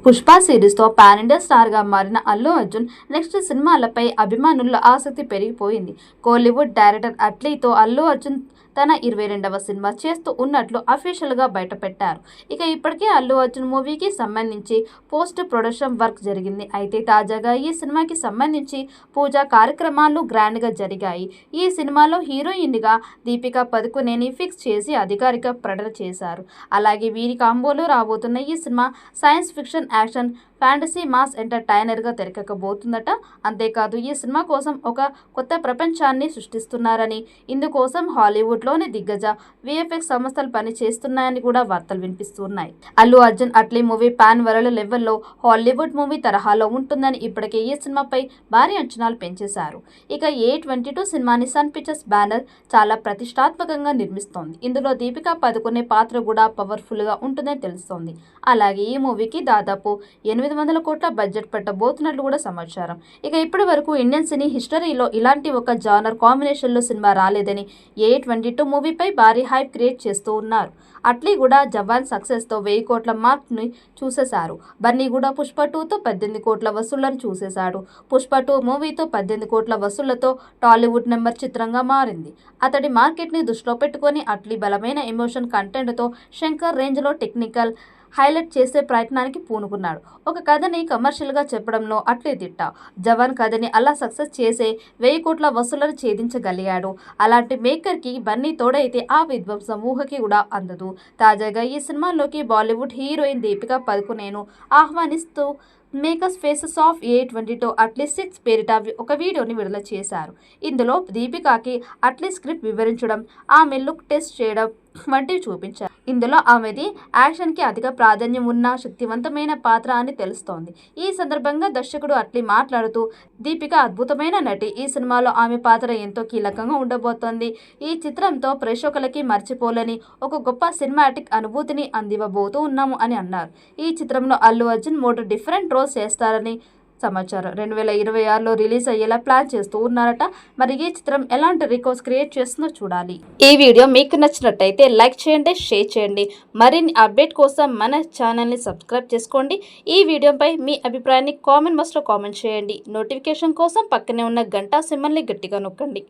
Pushpa సిరీస్తో pan India స్టార్గా మారిన Allu Arjun next సినిమాలపై అభిమానుల ఆసక్తి పెరిగిపోయింది. కోలీవుడ్ డైరెక్టర్ అట్లీతో అల్లు అర్జున్ తన 22వ సినిమా చేస్తూ ఉన్నట్లు అఫీషియల్గా బయటపెట్టారు. ఇక ఇప్పటికే అల్లు అర్జున్ మూవీకి సంబంధించి పోస్ట్ ప్రొడక్షన్ వర్క్ జరిగింది. అయితే తాజాగా ఈ సినిమాకి సంబంధించి పూజా కార్యక్రమాలు గ్రాండ్గా జరిగాయి. ఈ సినిమాలో హీరోయిన్గా దీపికా పదుకునేని ఫిక్స్ చేసి అధికారిక ప్రకటన చేశారు. అలాగే వీరి కాంబోలో రాబోతున్న ఈ సినిమా science fiction, action, fantasy, mass ఎంటర్టైనర్గా తెరకెక్కబోతుందట. అంతేకాదు ఈ సినిమా కోసం ఒక కొత్త ప్రపంచాన్ని సృష్టిస్తున్నారని, ఇందుకోసం హాలీవుడ్లోని దిగ్గజ విఎఫ్ఎక్స్ సంస్థలు పనిచేస్తున్నాయని కూడా వార్తలు వినిపిస్తున్నాయి. Allu Arjun Atlee movie pan world లెవెల్లో హాలీవుడ్ మూవీ తరహాలో ఉంటుందని ఇప్పటికే ఈ సినిమాపై భారీ అంచనాలు పెంచేశారు. ఇక A22 సినిమాని సన్ పిక్చర్స్ బ్యానర్ చాలా ప్రతిష్టాత్మకంగా నిర్మిస్తోంది. ఇందులో దీపికా పదుకునే పాత్ర కూడా పవర్ఫుల్గా ఉంటుందని తెలుస్తోంది. అలాగే ఈ మూవీకి దాదాపు 800 కోట్ల బడ్జెట్ పెట్టబోతున్నట్లు కూడా సమాచారం. ఇక ఇప్పటి వరకు ఇండియన్ సినీ హిస్టరీలో ఇలాంటి ఒక జానర్ కాంబినేషన్లో సినిమా రాలేదని A22 మూవీపై భారీ హైప్ క్రియేట్ చేస్తూ ఉన్నారు. అట్లీ కూడా జవాన్ సక్సెస్తో 1000 కోట్ల మార్క్ని చూసేశారు. బన్నీ కూడా పుష్ప 2తో 18 కోట్ల వసూళ్లను చూసేశాడు. పుష్ప 2 మూవీతో 18 కోట్ల వసూళ్లతో టాలీవుడ్ నెంబర్ చిత్రంగా మారింది. అతడి మార్కెట్ని దృష్టిలో పెట్టుకొని అట్లీ బలమైన ఎమోషన్ కంటెంట్తో శంకర్ రేంజ్లో టెక్నికల్ హైలైట్ చేసే ప్రయత్నానికి పూనుకున్నాడు. ఒక కథని కమర్షియల్గా చెప్పడంలో అట్లీ దిట్ట. జవాన్ కథని అలా సక్సెస్ చేసే 1000 కోట్ల వసూళ్లను ఛేదించగలిగాడు. అలాంటి మేకర్కి బన్నీ తోడైతే ఆ విధ్వంసం ఊహకి కూడా అందదు. తాజాగా ఈ సినిమాలోకి బాలీవుడ్ హీరోయిన్ దీపికా పదుకునేను ఆహ్వానిస్తూ makers faces of A22 Atlee 6 పేరిట ఒక వీడియోని విడుదల చేశారు. ఇందులో దీపికాకి అట్లీ స్క్రిప్ట్ వివరించడం, ఆమె లుక్ టెస్ట్ చేయడం వంటివి చూపించారు. ఇందులో ఆమెది యాక్షన్కి అధిక ప్రాధాన్యం ఉన్న శక్తివంతమైన పాత్ర అని తెలుస్తోంది. ఈ సందర్భంగా దర్శకుడు అట్లీ మాట్లాడుతూ, దీపిక అద్భుతమైన నటి. ఈ సినిమాలో ఆమె పాత్ర ఎంతో కీలకంగా ఉండబోతోంది. ఈ చిత్రంతో ప్రేక్షకులకి మర్చిపోలేని ఒక గొప్ప సినిమాటిక్ అనుభూతిని అందివ్వబోతూ ఉన్నాము అని అన్నారు. ఈ చిత్రంలో అల్లు అర్జున్ 3 డిఫరెంట్ రోల్స్ చేస్తారని సమాచారం. 2026లో రిలీజ్ అయ్యేలా ప్లాన్ చేస్తూ ఉన్నారట. మరి ఈ చిత్రం ఎలాంటి రికార్డ్స్ క్రియేట్ చేస్తుందో చూడాలి. ఈ వీడియో మీకు నచ్చినట్టయితే లైక్ చేయండి, షేర్ చేయండి. మరిన్ని అప్డేట్ కోసం మన ఛానల్ని సబ్స్క్రైబ్ చేసుకోండి. ఈ వీడియోపై మీ అభిప్రాయాన్ని కామెంట్ బాక్స్లో కామెంట్ చేయండి. నోటిఫికేషన్ కోసం పక్కనే ఉన్న గంట సింబల్ని గట్టిగా నొక్కండి.